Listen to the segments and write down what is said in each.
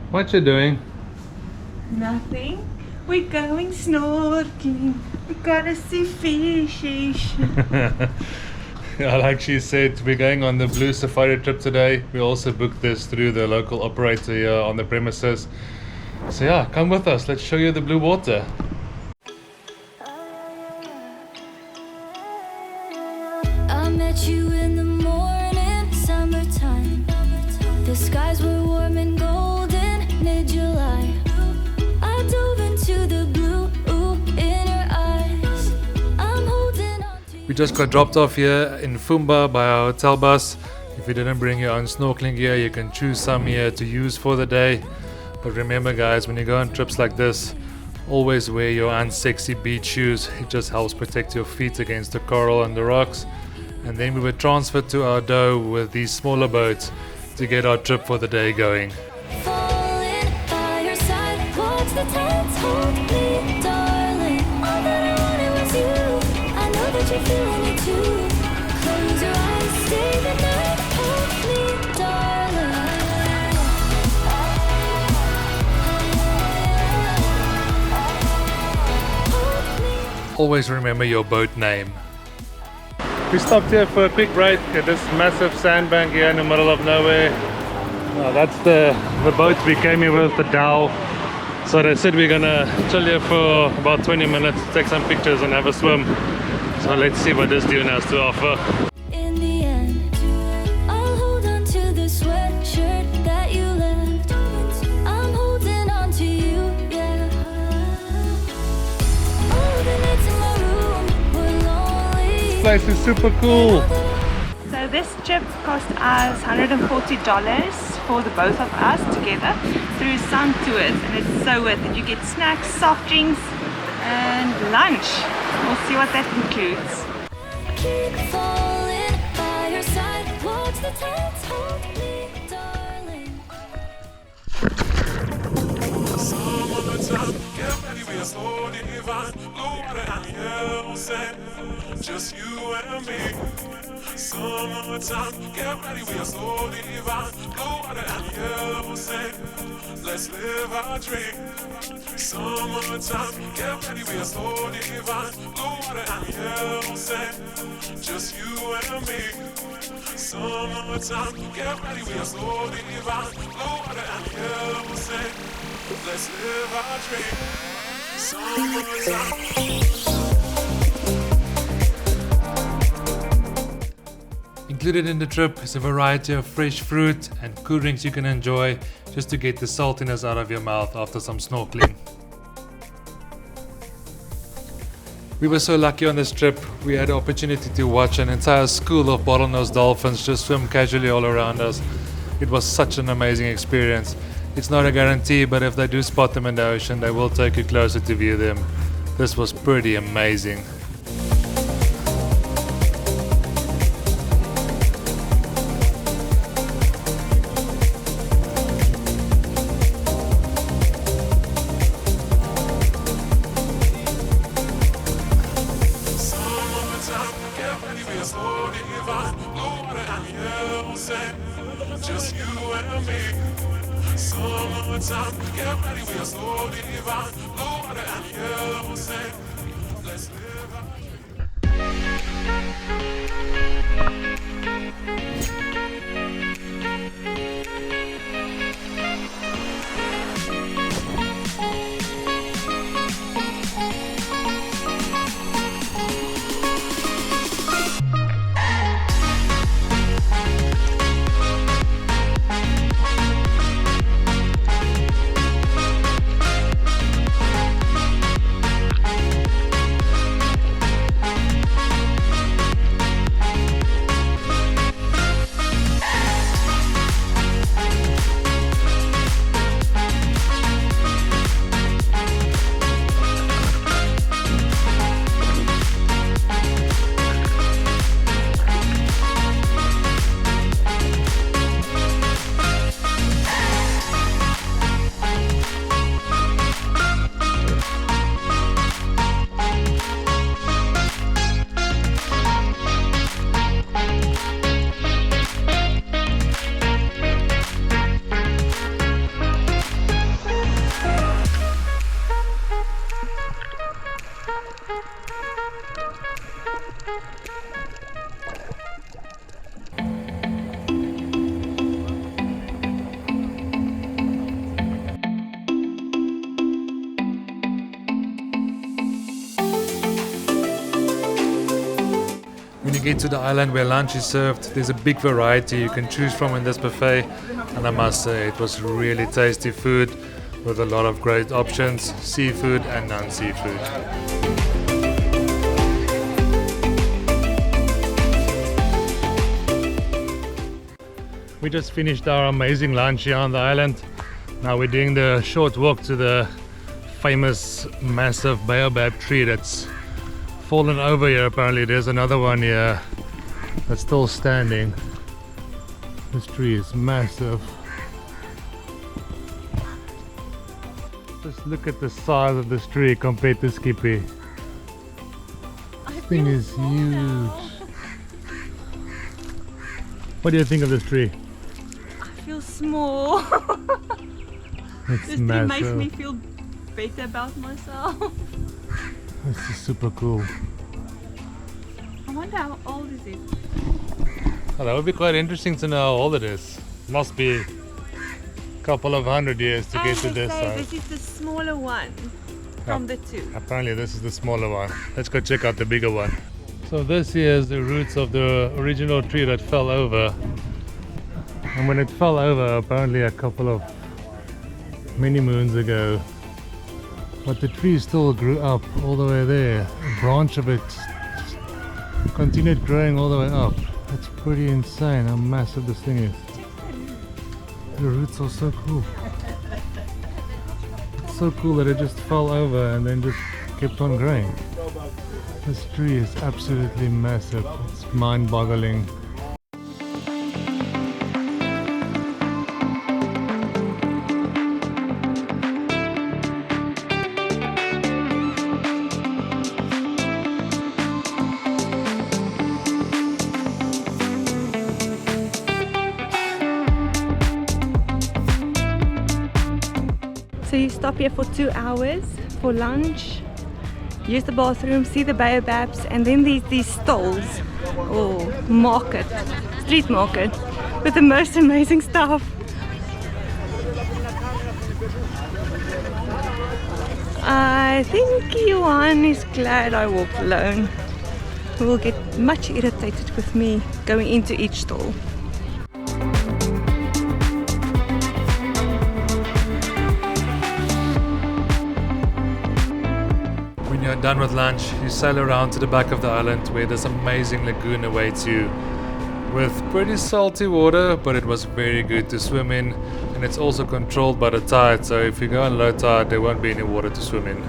What you doing? Nothing. We're going snorkeling. We gotta see fishes. Like she said, we're going on the Blue Safari trip today. We also booked this through the local operator here on the premises. So yeah, come with us. Let's show you the blue water. I met you in the morning, summertime. The skies were warm and golden, mid-July. I dove into the blue in your eyes. I'm holding on to you. We just got dropped off here in Fumba by our hotel bus. If you didn't bring your own snorkeling gear, you can choose some here to use for the day. But remember guys, when you go on trips like this, always wear your unsexy beach shoes. It just helps protect your feet against the coral and the rocks. And then we were transferred to our dough with these smaller boats to get our trip for the day going. Falling by your side, watch the tides hold me, darling. All that I wanted was you. I know that you're feeling it too. Close your eyes, stay the night, hold me, darling. Hold me. Always remember your boat name. We stopped here for a quick break at this massive sandbank here in the middle of nowhere. That's the boat we came here with, the dhow. So they said we're gonna chill here for about 20 minutes, take some pictures and have a swim. So let's see what this dune has to offer. In the end, I'll hold on to the sweatshirt that you left. I'm holding on to you, yeah. Oh, the nights in my room were lonely. This place is super cool. So this trip cost us $140 for the both of us together through some tours, and it's so worth it. You get snacks, soft drinks and lunch. We'll see what that includes. Keep falling by your side. Watch the tides hold me, darling. Summertime, get ready, we are so divine. Blue water and yellow sand, just you and me. Summertime, get ready, we are so divine. Blue water and yellow sand, let's live our dream. Summertime, get ready, we are so divine. Blue water and yellow sand, just you and me. Summertime, get ready, we are so divine. Blue water and yellow sand, let's live our dream. Summertime. Included in the trip is a variety of fresh fruit and cool drinks you can enjoy just to get the saltiness out of your mouth after some snorkeling. We were so lucky on this trip. We had the opportunity to watch an entire school of bottlenose dolphins just swim casually all around us. It was such an amazing experience. It's not a guarantee, but if they do spot them in the ocean, they will take you closer to view them. This was pretty amazing. Summertime, get ready, we are so divine. Blue water and yellow sand, just you and me. Summertime, get ready, we are so divine. Blue water and yellow sand, let's live our get to the island where lunch is served, there's a big variety you can choose from in this buffet, and I must say it was really tasty food with a lot of great options, seafood and non-seafood. We just finished our amazing lunch here on the island. Now we're doing the short walk to the famous massive baobab tree that's fallen over here. Apparently there's another one here that's still standing. This tree is massive. Just look at the size of this tree compared to Skippy. This thing is huge. What do you think of this tree? I feel small. It's This massive. makes me feel better about myself. This is super cool. I wonder how old is it? Oh, that would be quite interesting to know how old it is. Must be a couple of 100 years to get to And they this say side. this is the smaller one from the two. Apparently this is the smaller one. Let's go check out the bigger one. So this here is the roots of the original tree that fell over. And when it fell over, apparently a couple of many moons ago, but the tree still grew up all the way there. A branch of it continued growing all the way up. That's pretty insane how massive this thing is. The roots are so cool. It's so cool that it just fell over and then just kept on growing. This tree is absolutely massive. It's mind-boggling. So you stop here for 2 hours for lunch, use the bathroom, see the baobabs, and then these stalls or market, street market, with the most amazing stuff. I think Johan is glad I walked alone. He will get much irritated with me going into each stall. When you're done with lunch, you sail around to the back of the island where this amazing lagoon awaits you with pretty salty water, but it was very good to swim in, and it's also controlled by the tide, so if you go on low tide there won't be any water to swim in.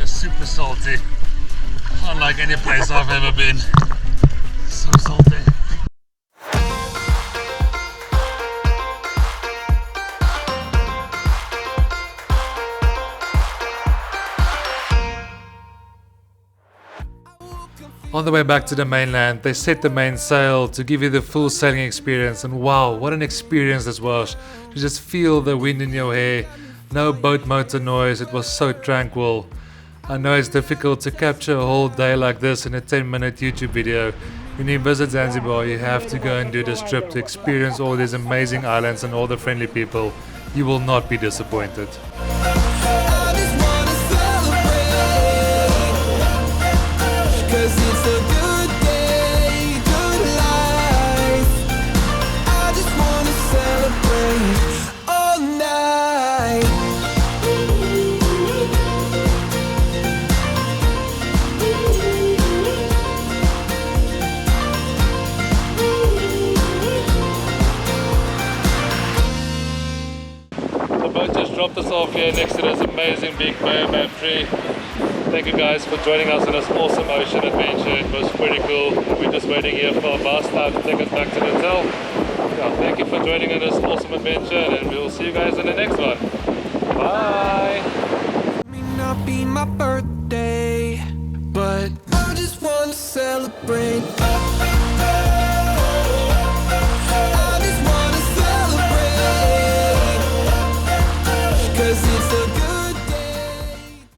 Super salty, unlike any place I've ever been. So salty. On the way back to the mainland, they set the main sail to give you the full sailing experience, and wow, what an experience this was. To just feel the wind in your hair, no boat motor noise, it was so tranquil. I know it's difficult to capture a whole day like this in a 10-minute YouTube video. When you visit Zanzibar, you have to go and do this trip to experience all these amazing islands and all the friendly people. You will not be disappointed. Dropped us off here next to this amazing big baobab tree. Thank you guys for joining us on this awesome ocean adventure. It was pretty cool. We're just waiting here for our bus now to take us back to the hotel. Yeah, thank you for joining on this awesome adventure, and we'll see you guys in the next one. Bye! my birthday, but I just wanna celebrate.